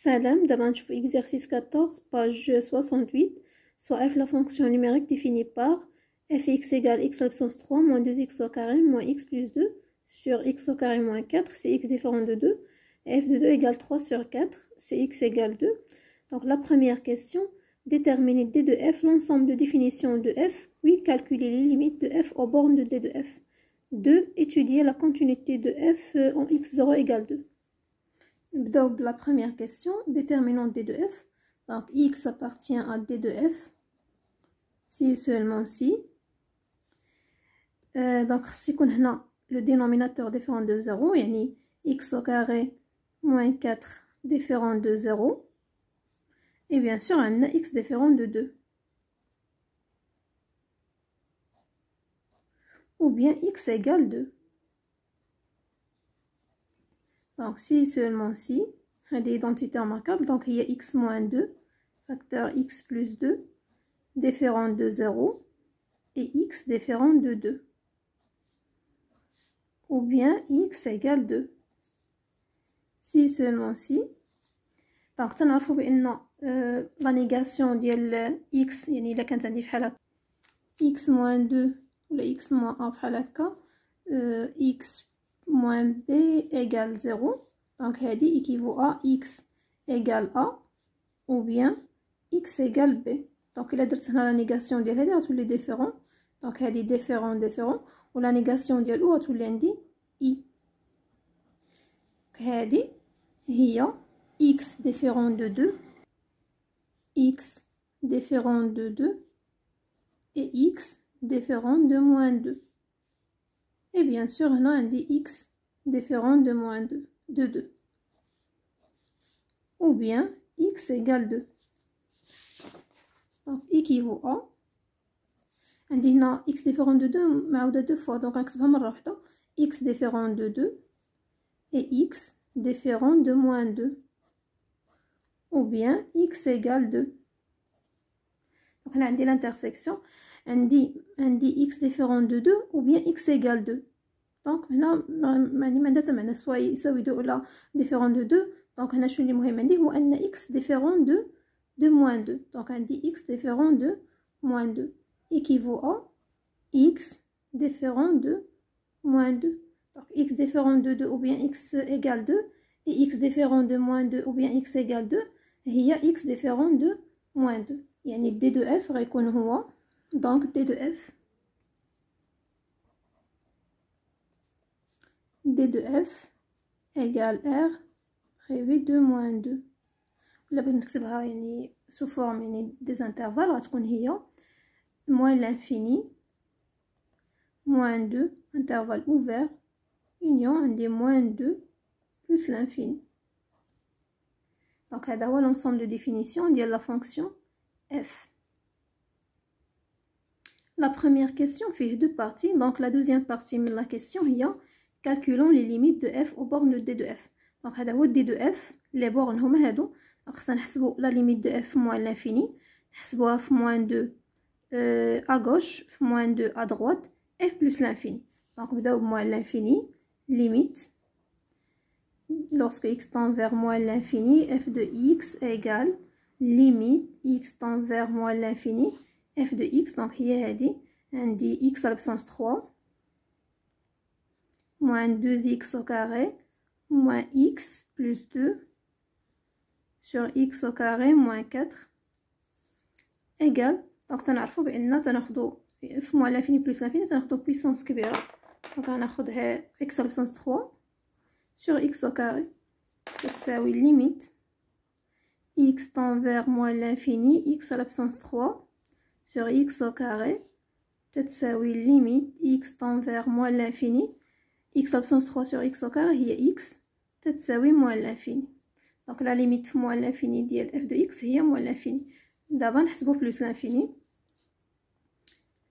Salam, d'abord je fais exercice 14, page 68, soit f la fonction numérique définie par fx égale x à la puissance 3 moins 2x au carré moins x plus 2 sur x au carré moins 4, c'est x différent de 2, et f de 2 égale 3 sur 4, c'est x égale 2. Donc la première question, déterminer d de f l'ensemble de définitions de f, puis calculer les limites de f aux bornes de d de f. 2. Étudier la continuité de f en x0 égale 2. Donc la première question, déterminons d de f. Donc x appartient à d de f si seulement si. Donc si on a le dénominateur différent de 0, yani x au carré moins 4 différent de 0. Et bien sûr, on a x différent de 2. Ou bien x égale 2. Donc si seulement si, il y a des identités remarquables. Donc il y a x moins 2, facteur x plus 2, différent de 0, et x différent de 2. Ou bien x égale 2. Si seulement si. Donc تنعرفوا بأن la négation ديال x يعني إلا كانت عندي بحال هكا x moins 2 ولا x moins a بحال هكا x moins b égale 0. Donc هذه équivaut à x égale a ou bien x égale b. Donc إلا درت هنا la négation ديال هذه غتولي différent. Donc هذه différent و la négation ديال او غتولي عندي i. هذه هي x différent de 2, x différent de 2 et x différent de moins 2. Et bien sûr, on a un x différent de moins 2, de 2. Ou bien x égale 2. Donc, équivaut à عندنا x différent de 2 معاودة 2 fois. Donc, نكتبها مرة واحدة. X différent de 2 et x différent de moins 2. Ou bien x égale 2. Donc on a dit l'intersection, on dit x différent de 2 ou bien x égale 2. Donc هنا معناتها معنا سواء يساوي 2 ولا différent de 2. Donc هنا شنو اللي مهم عندي هو ان x différent de moins 2. Donc on dit x différent de moins 2 équivaut à x différent de moins 2. Donc x différent de 2 ou bien x égale 2 et x différent de moins 2 ou bien x égale 2 هي x différent de moins 2. يعني d de f غيكون هو donc d de f égale r relevé de moins 2. ولا بغيت نكتبها يعني sous forme يعني des intervalles غتكون هي moins l'infini moins 2 intervalle ouvert union عندي moins 2 plus l'infini. Donc هذا هو l'ensemble de définition ديال la fonction f. La première question fait deux parties. Donc la deuxième partie de la question هي calculons les limites de f aux bornes de d de f. Donc هذا هو d de f. Les bornes هما هادو. Donc خصنا نحسبوا la limite de f moins l'infini. نحسبوها في moins 2 à gauche, في moins 2 à droite, f plus l'infini. Donc نبداو moins l'infini, limite lorsque x tend vers moins l'infini, f de x égale limite x tend vers moins l'infini, f de x. Donc هي هذه عندي x à la puissance 3 moins 2x au carré moins x plus 2 sur x au carré moins 4 égale. Donc تنعرفوا بأن تناخدو في moins l'infini plus l'infini تناخدو puissance كبيرة. Donc غناخدها x à la puissance 3 sur x au carré تساوي limite x tend vers moins l'infini x à la puissance 3 sur x au carré تساوي limite x tend vers moins l'infini x à la puissance 3 sur x au carré هي x تساوي moins l'infini. Donc la limite في moins l'infini ديال f de x هي moins l'infini. دابا نحسبو plus l'infini.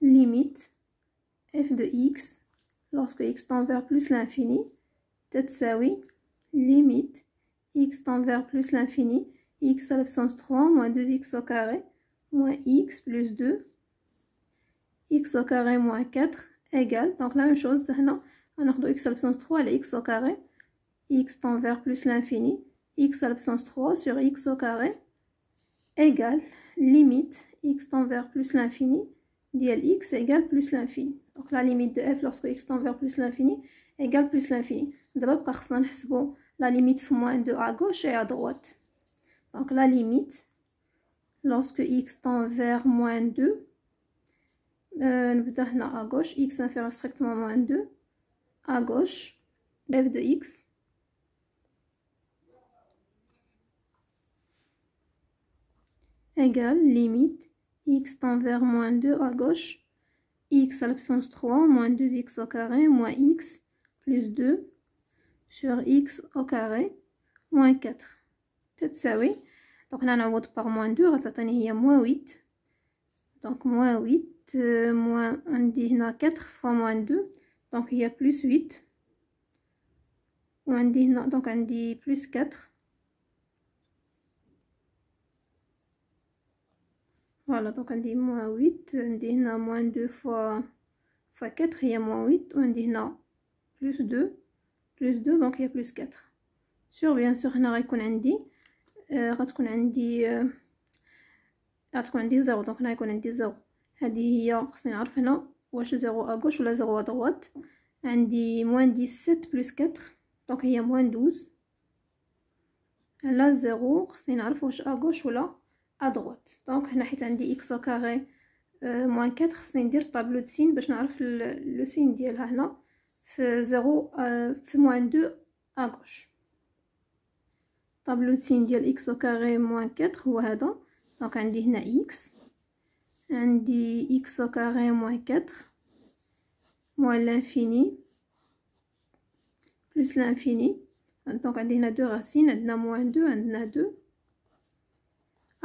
Limite f de x lorsque x tend vers plus l'infini تساوي limite x tend vers plus l'infini x à la puissance 3 moins 2x au carré moins x plus 2 x au carré moins 4 égale. Donc la même chose هنا غناخدو x à la puissance 3 على x au carré x tend vers plus l'infini x à la puissance 3 sur x au carré égale limite x tend vers plus l'infini ديال x égale plus l'infini. Donc la limite de f lorsque x tend vers plus l'infini égale plus l'infini. D'abord بقى خصنا نحسبو la limite في moins 2 à gauche et à droite. Donc la limite lorsque x tend vers moins 2 نبدا هنا à gauche x inférieur strictement moins 2 à gauche f de x égale limite x tend vers moins 2 à gauche x à la puissance 3 moins 2x au carré moins x plus 2 sur x au carré moins 4 تتساوي. donc هنا نعوض par moins 2 غتعطيني هي moins 8. donc moins 8 moins عندي هنا 4 fois moins 2 donc هي plus 8 وعندي هنا donc عندي plus 4. voilà donc عندي moins 8 عندي هنا moins 2 fois 4 هي moins 8 وعندي هنا plus 2 donc هي plus 4 sur bien sûr هنا غيكون عندي غتكون عندي 0 donc هنا غيكون عندي 0. هذه هي خصني نعرف هنا واش 0 à gauche ولا 0 à droite. عندي moins 17 plus 4 donc هي moins 12 على 0 خصني نعرف واش à gauche ولا à droite. donc هنا حيت عندي x au carré moins 4 خصني ندير طابلو د سين باش نعرف لو سين ديالها هنا في 0 في moins 2 à gauche. طابلو د سين ديال x au carré moins 4 هو هذا. donc عندي هنا x عندي x au carré moins 4 moins l'infini plus l'infini. donc عندي هنا 2 racines عندنا moins 2 عندنا 2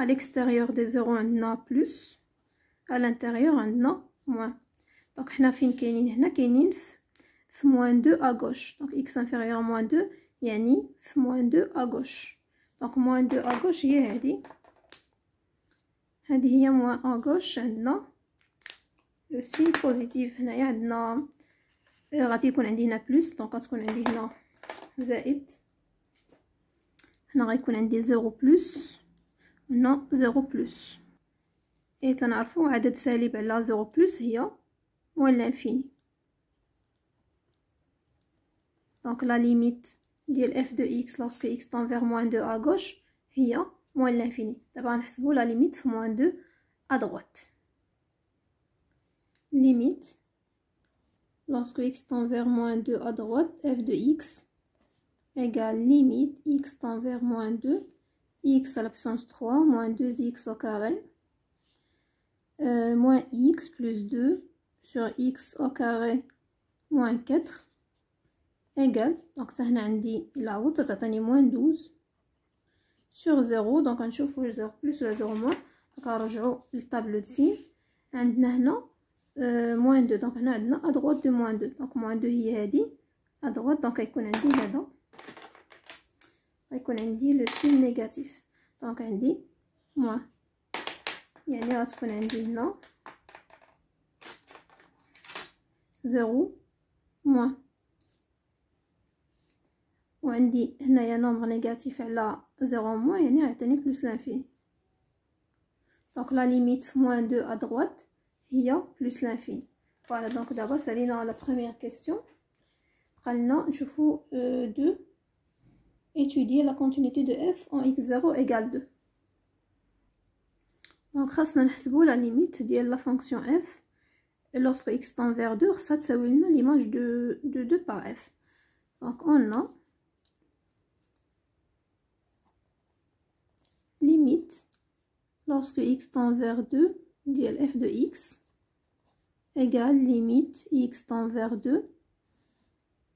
à l'extérieur des 0 عندنا plus à l'intérieur عندنا moins. donc حنا فين كاينين هنا كاينين في moins 2 à gauche. donc x inférieur moins 2 يعني في moins 2 à gauche. donc moins 2 à gauche هي هذه هي moins à gauche. عندنا le signe positif هنايا عندنا غادي يكون عندي هنا plus donc غتكون عندي هنا زائد هنا غيكون عندي 0 plus هنا 0 plus et تنعرفوا عدد سالب على 0 plus هي moins l'infini. donc la limite ديال f de x lorsque x tend vers moins 2 à gauche هي moins l'infini. دابا نحسبوا la limite في moins 2 à droite. limite lorsque x tend vers moins 2 à droite f de x égale limite x tend vers moins 2 x à la puissance 3 moins 2x au carré moins x plus 2 sur x au carré moins 4 égale. donc هنا عندي إلا عوضت تعطيني moins 12 sur 0 donc غنشوف واش 0 plus ولا 0 moins. donc غنرجعو للطابلو د سين عندنا هنا moins 2 donc هنا عندنا à droite de moins 2 donc moins 2 هي هذه à droite donc غيكون عندي هذا غيكون عندي لو سين نيجاتيف. donc عندي moins يعني غتكون عندي هنا 0 moins وعندي هنايا نومبر نيجاتيف على 0 moins يعني غيعطيني بلس لانفيني. donc la limite في moins 2 à droite هي بلس لانفيني. voilà donc دابا سالينا la première question. بقالنا نشوفو 2 étudier la continuité de f en x0 égale 2. donc خاصنا نحسبو la limite ديال la fonction f lorsque x tend vers 2 خاصها تساوي لنا l'image de 2 par f. donc on a limite lorsque x tend vers 2 ديال f de x égale limite x tend vers 2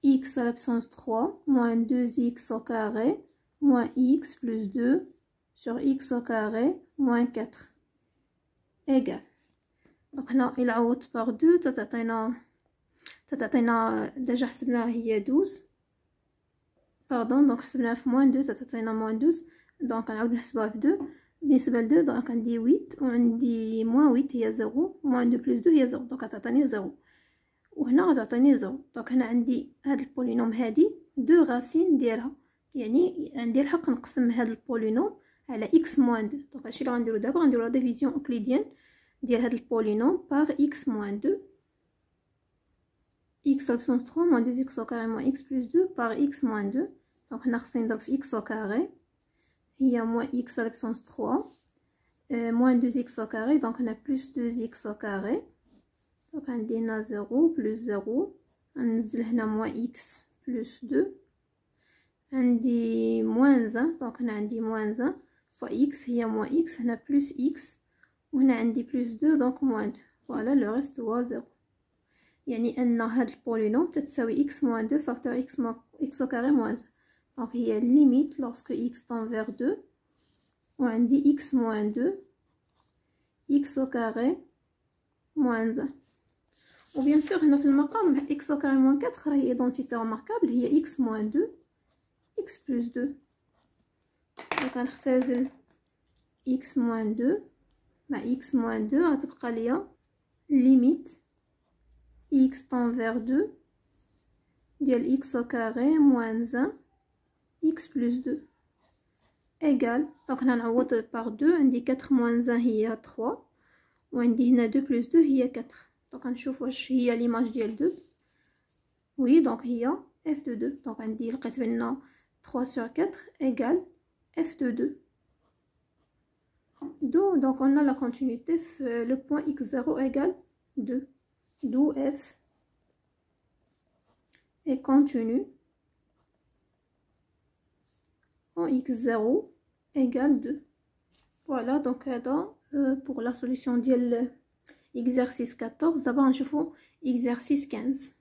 x à la puissance 3 moins 2x au carré moins x plus 2 sur x au carré moins 4 égale. donc هنا إلا عوضت par 2 تعطينا ديجا حسبناها هي 12 باردون donc حسبناها في moins 2 تعطينا moins 12 donc نعاود نحسبوها في 2 بالنسبه ل 2 donc عندي 8 وعندي moins 8 هي 0 moins 2 plus 2 هي 0 donc غتعطيني 0 وهنا غتعطيني 0. donc هنا عندي هاد البولينوم هادي 2 racines ديالها يعني عندي الحق نقسم هذا البولينوم على x moins 2. دونك هادشي اللي غنديرو دابا، غنديرو لا ديفيزيون اوكليديان ديال هذا البولينوم باغ x moins 2. x à puissance 3 moins 2x au carré moins x plus 2 par x moins 2. Donc هنا خصني نضرب في x au carré هي moins x à la puissance 3 moins 2x au carré. Donc on a plus 2x au carré. Donc عندي هنا 0 plus 0 ننزل هنا moins x plus 2 عندي moins 1. donc هنا عندي moins 1 fois x هي moins x هنا plus x وهنا عندي plus 2 donc moins 2. voilà le reste هو 0. يعني ان هاد البولينوم تتساوي x moins 2 facteur x au carré moins 1. donc هي limite lorsque x tend vers 2 وعندي x moins 2 x au carré moins 1. و bien sûr هنا في المقام x au carré moins 4 راهي identité remarquable هي x moins 2 x plus 2. donc غنختزل x moins 2 مع x moins 2 غتبقى ليا limite x tend vers 2 ديال x au carré moins 1 x plus 2 égal. donc هنا نعوض par 2 عندي 4 moins 1 هي 3 وعندي هنا 2 plus 2 هي 4. donc غنشوف واش هي ليماج ديال 2. oui donc هي f de 2. donc عندي لقيت بان 3 sur 4 égale f de 2. donc on a la continuité le point x0 égale 2. d'où f est continu en x0 égale 2. voilà donc هذا pour la solution ديال exercice 14. d'abord نشوفوا exercice 15.